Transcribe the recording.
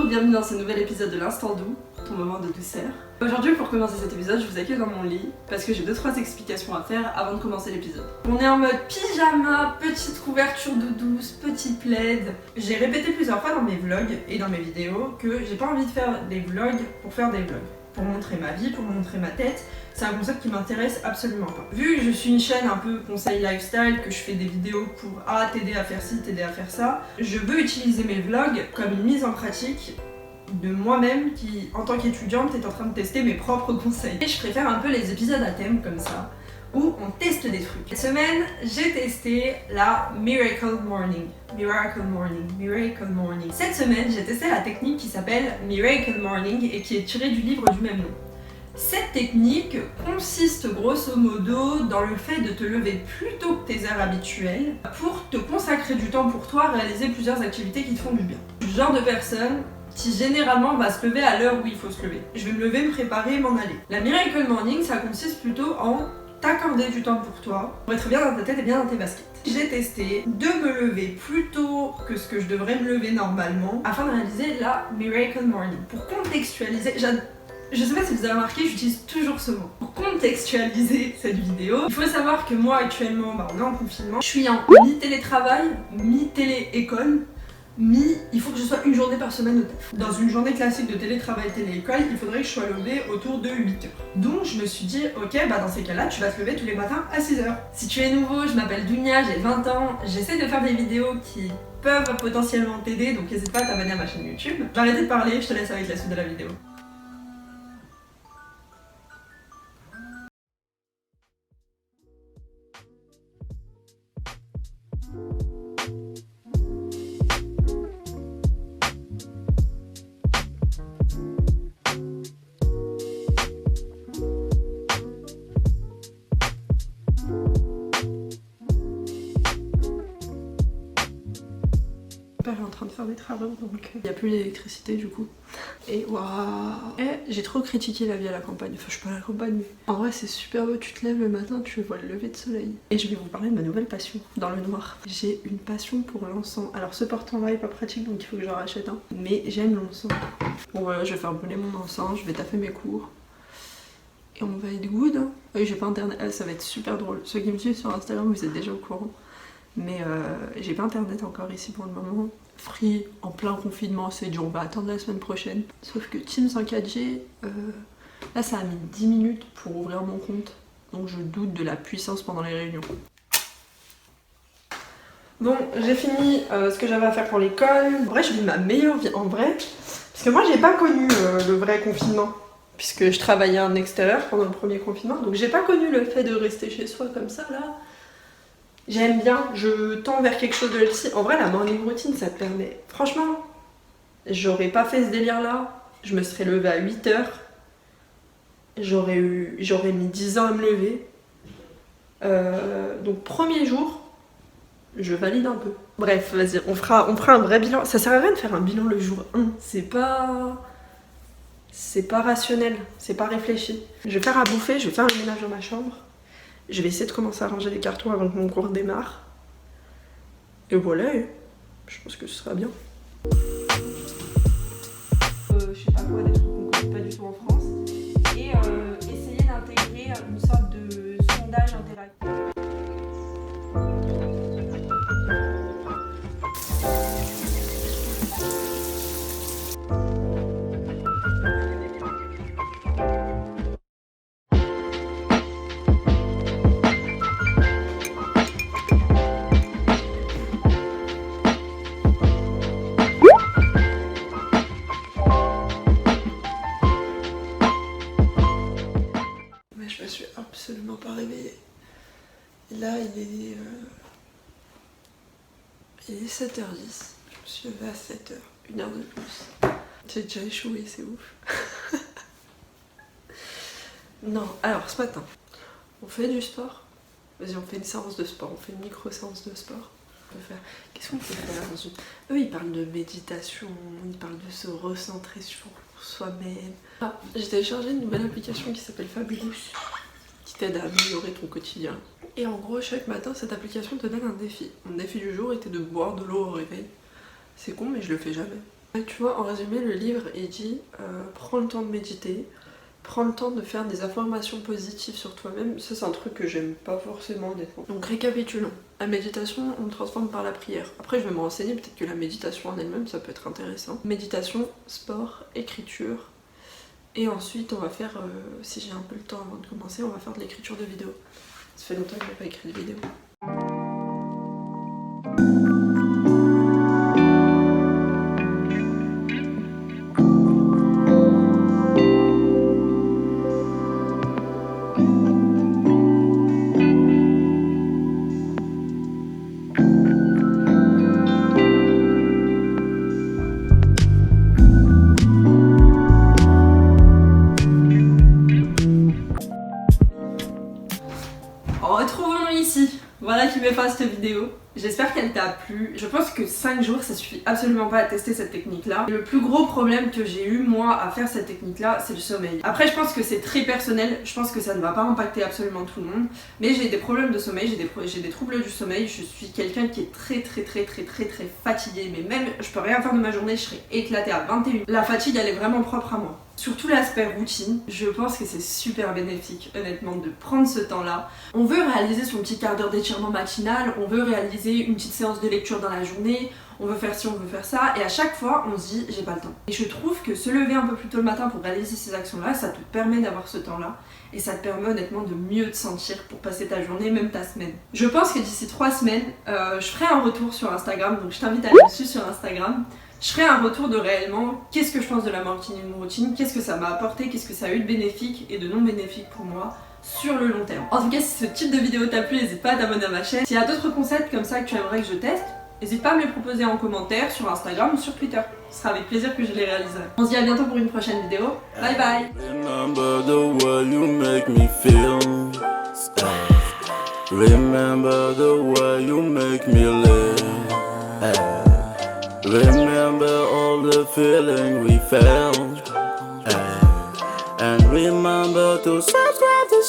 bienvenue dans ce nouvel épisode de l'Instant Doux, ton moment de douceur. Aujourd'hui, pour commencer cet épisode, je vous accueille dans mon lit parce que j'ai 2-3 explications à faire avant de commencer l'épisode. On est en mode pyjama, petite couverture de douce, petit plaid. J'ai répété plusieurs fois dans mes vlogs et dans mes vidéos que j'ai pas envie de faire des vlogs pour faire des vlogs. Pour montrer ma vie, pour montrer ma tête, c'est un concept qui m'intéresse absolument pas. Vu que je suis une chaîne un peu conseil lifestyle, que je fais des vidéos pour t'aider à faire ci, t'aider à faire ça, je veux utiliser mes vlogs comme une mise en pratique de moi-même qui, en tant qu'étudiante, est en train de tester mes propres conseils. Et je préfère un peu les épisodes à thème comme ça, où on teste des trucs. Cette semaine, j'ai testé la Miracle Morning. Miracle Morning, Miracle Morning. Cette semaine, j'ai testé la technique qui s'appelle Miracle Morning et qui est tirée du livre du même nom. Cette technique consiste grosso modo dans le fait de te lever plus tôt que tes heures habituelles pour te consacrer du temps pour toi, réaliser plusieurs activités qui te font du bien. Le genre de personne qui généralement va se lever à l'heure où il faut se lever. Je vais me lever, me préparer et m'en aller. La Miracle Morning, ça consiste plutôt en t'accorder du temps pour toi, pour être bien dans ta tête et bien dans tes baskets. J'ai testé de me lever plus tôt que ce que je devrais me lever normalement afin de réaliser la Miracle Morning. Pour contextualiser, je sais pas si vous avez remarqué, j'utilise toujours ce mot. Pour contextualiser cette vidéo, il faut savoir que moi actuellement, on est en confinement, je suis en mi-télétravail, mi-télé-école, il faut que je sois une journée par semaine au taf. Dans une journée classique de télétravail télé-école, il faudrait que je sois levée autour de 8h. Donc je me suis dit, ok, dans ces cas-là, tu vas te lever tous les matins à 6h. Si tu es nouveau, je m'appelle Dunia, j'ai 20 ans, j'essaie de faire des vidéos qui peuvent potentiellement t'aider, donc n'hésite pas à t'abonner à ma chaîne YouTube. Je vais arrêter de parler, je te laisse avec la suite de la vidéo. Mon père est en train de faire des travaux, donc il n'y a plus d'électricité du coup. Et waouh! J'ai trop critiqué la vie à la campagne. Enfin, je suis pas à la campagne, mais en vrai, c'est super beau. Tu te lèves le matin, tu vois le lever de soleil. Et je vais vous parler de ma nouvelle passion dans le noir. J'ai une passion pour l'encens. Alors, ce porte-en-bas est pas pratique, donc il faut que j'en rachète un. Mais j'aime l'encens. Bon, voilà, je vais faire brûler mon encens, je vais taffer mes cours. Et on va être good. Oui, j'ai pas internet. Ça va être super drôle. Ceux qui me suivent sur Instagram, vous êtes déjà au courant. Mais j'ai pas internet encore ici pour le moment. Free, en plein confinement, c'est dur, on va attendre la semaine prochaine. Sauf que Teams en 4G, là ça a mis 10 minutes pour ouvrir mon compte. Donc je doute de la puissance pendant les réunions. Bon, j'ai fini ce que j'avais à faire pour l'école. En vrai, je vis ma meilleure vie en vrai. Parce que moi, j'ai pas connu le vrai confinement. Puisque je travaillais en extérieur pendant le premier confinement. Donc j'ai pas connu le fait de rester chez soi comme ça là. J'aime bien, je tends vers quelque chose de healthy. En vrai, la morning routine, ça te permet... Franchement, j'aurais pas fait ce délire-là. Je me serais levée à 8h. J'aurais mis 10 ans à me lever. Donc, premier jour, je valide un peu. Bref, vas-y, on fera un vrai bilan. Ça sert à rien de faire un bilan le jour 1. C'est pas rationnel, c'est pas réfléchi. Je vais faire à bouffer, je vais faire le ménage dans ma chambre. Je vais essayer de commencer à ranger les cartons avant que mon cours démarre. Et voilà, je pense que ce sera bien. Je sais pas quoi, des trucs qu'on connaît pas du tout en France. Et essayer d'intégrer une sorte de sondage interactif. Je me suis absolument pas réveillée. Et là, il est 7h10. Je me suis levée à 7h, une heure de plus. J'ai déjà échoué, c'est ouf. Non, alors ce matin, on fait du sport. Vas-y, on fait une séance de sport, on fait une micro-séance de sport. Qu'est-ce qu'on peut faire dans une... Eux, ils parlent de méditation, ils parlent de se recentrer sur soi-même. J'ai téléchargé une nouvelle application qui s'appelle Fabulous, qui t'aide à améliorer ton quotidien. Et en gros, chaque matin, cette application te donne un défi. Mon défi du jour était de boire de l'eau au réveil. C'est con, mais je le fais jamais. Tu vois, en résumé, le livre il dit prends le temps de méditer, prends le temps de faire des affirmations positives sur toi-même. Ça, c'est un truc que j'aime pas forcément, honnêtement. Donc, récapitulons. La méditation, on le transforme par la prière. Après, je vais me renseigner, peut-être que la méditation en elle-même, ça peut être intéressant. Méditation, sport, écriture. Et ensuite, on va faire, si j'ai un peu le temps avant de commencer, on va faire de l'écriture de vidéos. Ça fait longtemps que j'ai pas écrit de vidéo. Retrouvons-nous ici. Voilà qui m'efface cette vidéo. J'espère qu'elle t'a plu. Je pense que 5 jours ça suffit absolument pas à tester cette technique là. Le plus gros problème que j'ai eu moi à faire cette technique là, c'est le sommeil. Après je pense que c'est très personnel, je pense que ça ne va pas impacter absolument tout le monde. Mais j'ai des problèmes de sommeil, j'ai des troubles du sommeil. Je suis quelqu'un qui est très fatigué. Mais même je peux rien faire de ma journée, je serais éclatée à 21h. La fatigue elle est vraiment propre à moi. Surtout l'aspect routine, je pense que c'est super bénéfique honnêtement de prendre ce temps là. On veut réaliser son petit quart d'heure d'étirement matinal, on veut réaliser une petite séance de lecture dans la journée, on veut faire ci, on veut faire ça, et à chaque fois on se dit j'ai pas le temps. Et je trouve que se lever un peu plus tôt le matin pour réaliser ces actions là, ça te permet d'avoir ce temps là, et ça te permet honnêtement de mieux te sentir pour passer ta journée, même ta semaine. Je pense que d'ici 3 semaines, je ferai un retour sur Instagram, donc je t'invite à aller dessus sur Instagram. Je ferai un retour de réellement qu'est-ce que je pense de la morning routine, qu'est-ce que ça m'a apporté, qu'est-ce que ça a eu de bénéfique et de non bénéfique pour moi sur le long terme. En tout cas, si ce type de vidéo t'a plu, n'hésite pas à t'abonner à ma chaîne. S'il y a d'autres concepts comme ça que tu aimerais que je teste, n'hésite pas à me les proposer en commentaire sur Instagram ou sur Twitter. Ce sera avec plaisir que je les réaliserai. On se dit à bientôt pour une prochaine vidéo. Bye bye. Remember the way you make me feel. Remember the way you make me live. Remember all the feeling we felt, and remember to subscribe to